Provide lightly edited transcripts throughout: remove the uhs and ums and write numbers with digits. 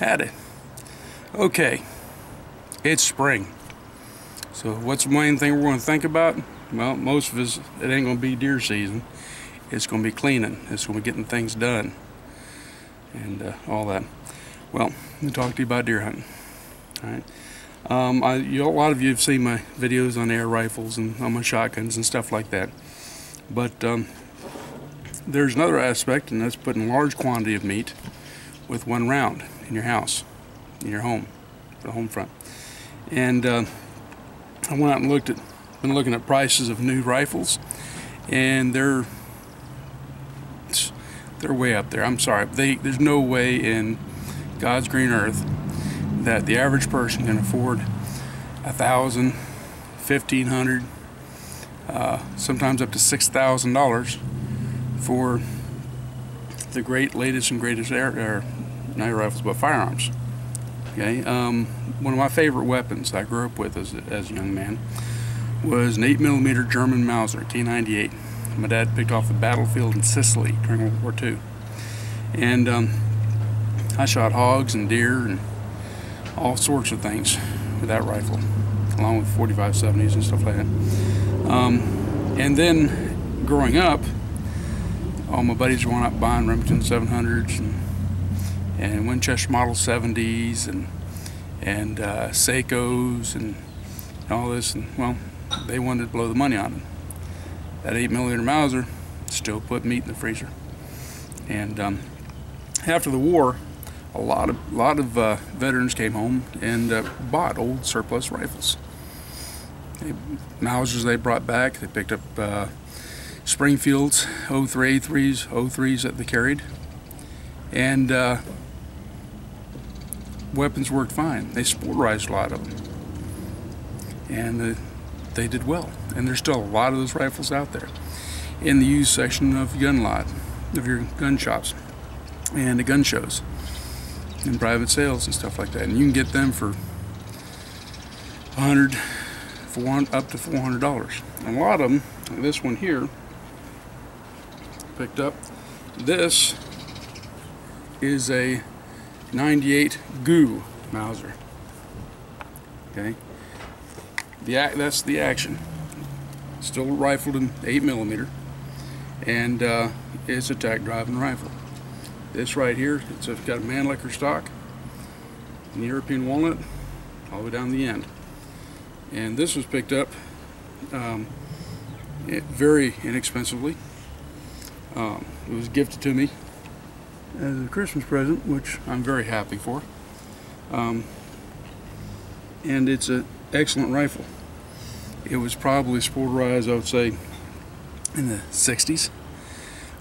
Howdy. Okay, it's spring. So what's the main thing we're going to think about? Well, most of us, it ain't going to be deer season. It's going to be cleaning. It's going to be getting things done. And all that. Well, let me talk to you about deer hunting. Alright. A lot of you have seen my videos on air rifles and on my shotguns and stuff like that. But there's another aspect, and that's putting a large quantity of meat with one round in your house, in your home, the home front. And I went out and been looking at prices of new rifles, and they're way up there. I'm sorry, there's no way in God's green earth that the average person can afford $1,000, $1,500, sometimes up to $6,000 for the latest and greatest not rifles, but firearms. Okay, one of my favorite weapons I grew up with as a young man was an 8mm German Mauser, T98. My dad picked off the battlefield in Sicily during World War II. And I shot hogs and deer and all sorts of things with that rifle, along with 45-70s and stuff like that. And then, growing up, all my buddies were up buying Remington 700s and Winchester Model 70s and Seikos and all this, and well, they wanted to blow the money on it. That 8mm Mauser still put meat in the freezer. And after the war, a lot of veterans came home and bought old surplus rifles. Mausers they brought back. They picked up Springfields, 03s that they carried, and weapons worked fine. They sporterized a lot of them, and they did well. And there's still a lot of those rifles out there in the used section of your gun shops and the gun shows and private sales and stuff like that. And you can get them for $100, up to $400. And a lot of them, like this one here, picked up. This is a 98 GU Mauser. Okay, that's the action. Still rifled in 8mm, and it's a tack driving rifle. This right here, it's got a Mannlicher stock and European walnut all the way down the end. And this was picked up very inexpensively. It was gifted to me as a Christmas present, which I'm very happy for. And it's an excellent rifle. It was probably sporterized, I would say, in the 60s.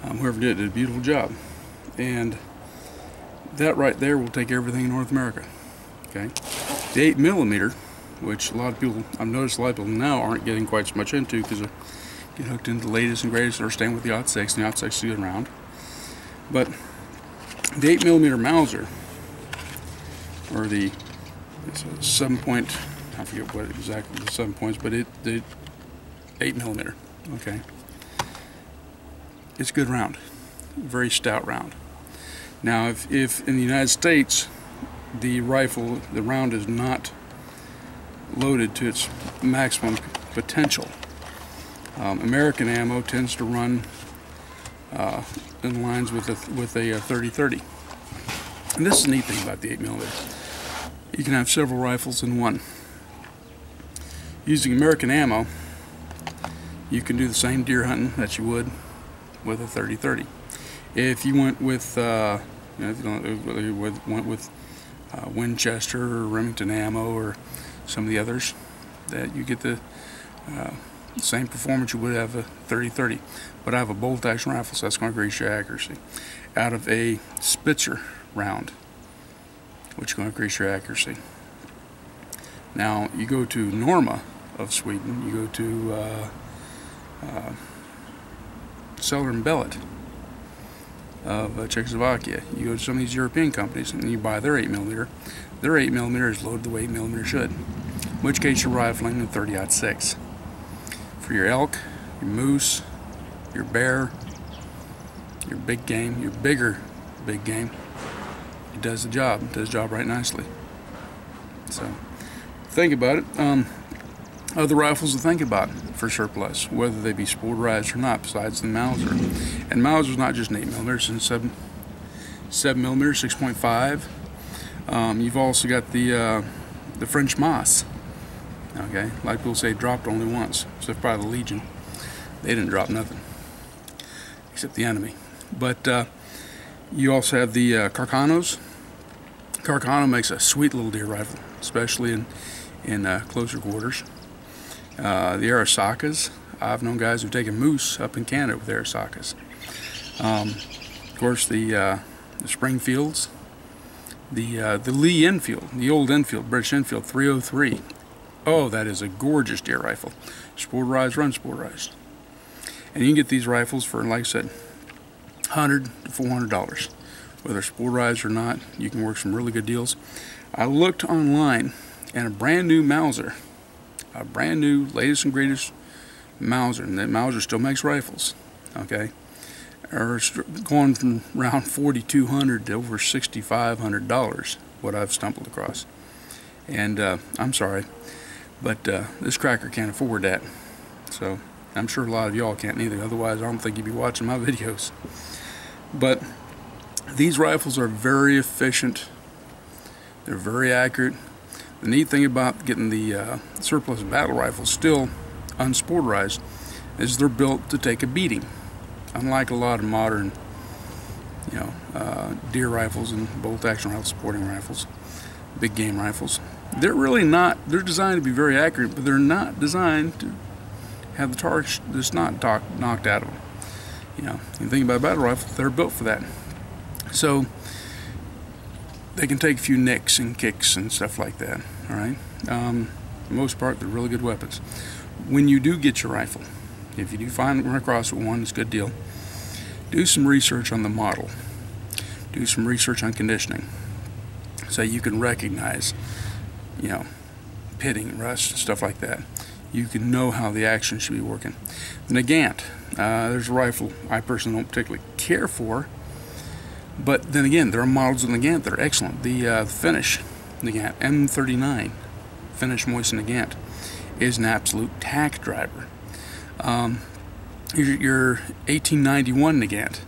Whoever did a beautiful job. And that right there will take everything in North America. Okay, the 8mm, which a lot of people, I've noticed a lot of people now aren't getting quite so much into because they're getting hooked into the latest and greatest, or staying with the .6, and the .6 is a good round. But the 8mm Mauser, or it's a 7-point, I forget what exactly the 7 points, but the 8mm, okay, it's a good round, very stout round. Now, if in the United States the round is not loaded to its maximum potential, American ammo tends to run in lines with a 30-30. And this is the neat thing about the 8mm. You can have several rifles in one. Using American ammo, you can do the same deer hunting that you would with a 30-30. If you went with, Winchester or Remington ammo or some of the others, that you get the same performance you would have a 30-30. But I have a bolt action rifle, so that's going to increase your accuracy. Out of a Spitzer round, which is going to increase your accuracy. Now, you go to Norma of Sweden, you go to Seller and Bellet of Czechoslovakia, you go to some of these European companies and you buy their 8mm. Their 8mm is loaded the way 8mm should, in which case you're rifling the 30-06. For your elk, your moose, your bear, your big game, your bigger big game, it does the job. It does the job right nicely. So think about it. Other rifles to think about for surplus, whether they be spoolrized or not, besides the Mauser. And Mauser's not just an 8mm, it's 7mm, 6.5. You've also got the French Moss. Okay, like people say, dropped only once, except probably the Legion. They didn't drop nothing, except the enemy. But you also have the Carconos. Carcono makes a sweet little deer rifle, especially in closer quarters. The Arisakas, I've known guys who've taken moose up in Canada with Arisakas. Of course, the Springfields, the Lee Enfield, the old Enfield, British Enfield 303. Oh, that is a gorgeous deer rifle. Spoolrized, run spoolrized. And you can get these rifles for, like I said, $100 to $400. Whether spoolrized or not, you can work some really good deals. I looked online, and a brand new Mauser, a brand new, latest and greatest Mauser, and that Mauser still makes rifles, okay, are going from around $4,200 to over $6,500, what I've stumbled across. And I'm sorry, but this cracker can't afford that. So I'm sure a lot of y'all can't either, otherwise I don't think you'd be watching my videos. But these rifles are very efficient, they're very accurate. The neat thing about getting the surplus battle rifles still unspoolrized is they're built to take a beating. Unlike a lot of modern, deer rifles and bolt action rifles, sporting rifles, big game rifles, they're really not. They're designed to be very accurate, but they're not designed to have the target that's not knocked out of them. You think about a battle rifle, they're built for that. So they can take a few nicks and kicks and stuff like that. All right. For the most part, they're really good weapons. When you do get your rifle, if you do run across one, it's a good deal. Do some research on the model. Do some research on conditioning, so you can recognize, pitting, rust, stuff like that. You can know how the action should be working. The Negant, there's a rifle I personally don't particularly care for, but then again, there are models of Negant that are excellent. The Finnish Negant, M39, Finnish moistened Negant, is an absolute tack driver. Your 1891 Negant,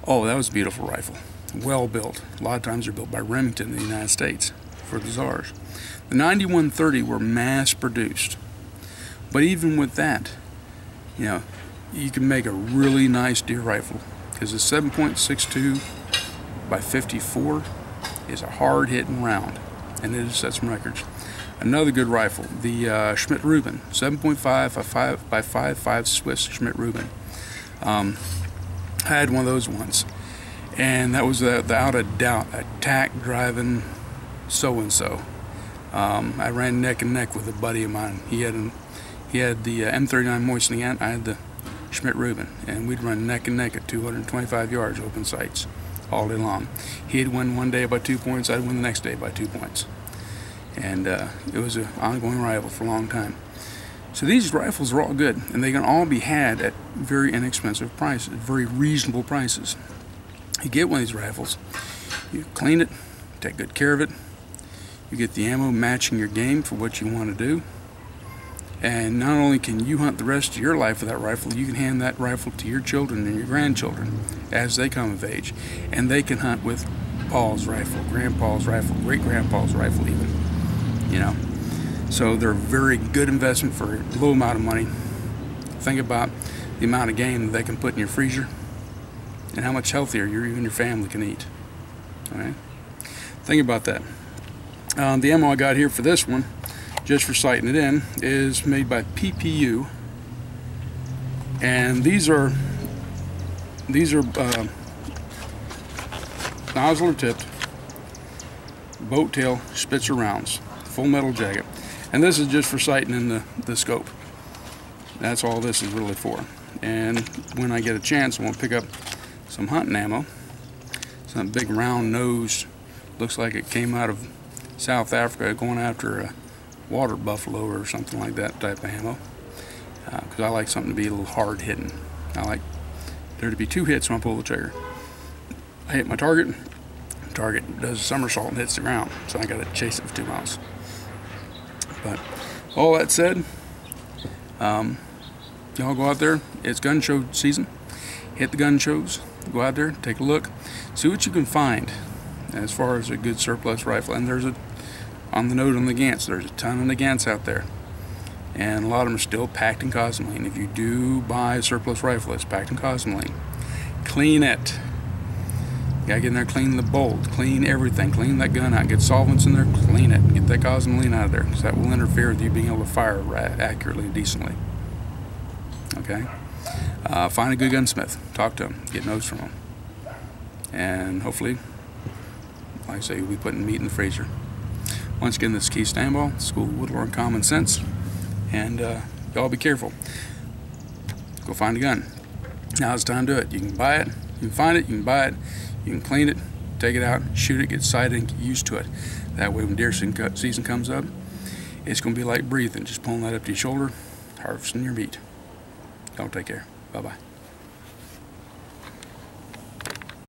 oh, that was a beautiful rifle, well built. A lot of times they're built by Remington in the United States for the czars. The 9130 were mass produced, but even with that, you can make a really nice deer rifle, because the 7.62 by 54 is a hard hitting round, and it has set some records. Another good rifle, the Schmidt-Rubin, 7.5 by 5.5 Swiss Schmidt-Rubin. I had one of those once, and that was without a doubt a tack driving so-and-so. I ran neck and neck with a buddy of mine. He had the M39 moistened Negant, I had the Schmidt-Rubin, and we'd run neck and neck at 225 yards open sights all day long. He'd win one day by 2 points, I'd win the next day by 2 points. And it was an ongoing rival for a long time. So these rifles are all good, and they can all be had at very inexpensive prices, very reasonable prices. You get one of these rifles, you clean it, take good care of it, you get the ammo matching your game for what you want to do, and not only can you hunt the rest of your life with that rifle, you can hand that rifle to your children and your grandchildren as they come of age, and they can hunt with Paul's rifle, Grandpa's rifle, great-grandpa's rifle even. So they're a very good investment for a low amount of money. Think about the amount of game that they can put in your freezer and how much healthier you and your family can eat. All right, think about that. The ammo I got here for this one, just for sighting it in, is made by PPU, and these are nozzle tipped boat tail Spitzer rounds, full metal jacket, and this is just for sighting in the scope. That's all this is really for. And when I get a chance, I want to pick up some hunting ammo, some big round nosed, looks like it came out of South Africa, going after a water buffalo or something like that type of ammo, because I like something to be a little hard hitting. I like there to be 2 hits when I pull the trigger. I hit my target, target does a somersault and hits the ground, so I got to chase it for 2 miles. But all that said, y'all go out there. It's gun show season. Hit the gun shows. Go out there, take a look, see what you can find as far as a good surplus rifle. And there's on the note on the Negants, there's a ton of Negants out there, and a lot of them are still packed in cosmoline. If you do buy a surplus rifle that's packed in cosmoline, clean it. You gotta get in there, clean the bolt, clean everything, clean that gun out, get solvents in there, clean it, get that cosmoline out of there, because that will interfere with you being able to fire accurately and decently. Okay? Find a good gunsmith, talk to him, get notes from him, and hopefully, like I say, you'll be putting meat in the freezer. Once again, this is Keith Stanball, School of Woodlore and Common Sense, and y'all be careful. Go find a gun. Now it's time to do it. You can buy it, you can find it, you can buy it, you can clean it, take it out, shoot it, get sighted, and get used to it. That way when deer season comes up, it's going to be like breathing, just pulling that up to your shoulder, harvesting your meat. Y'all take care. Bye-bye.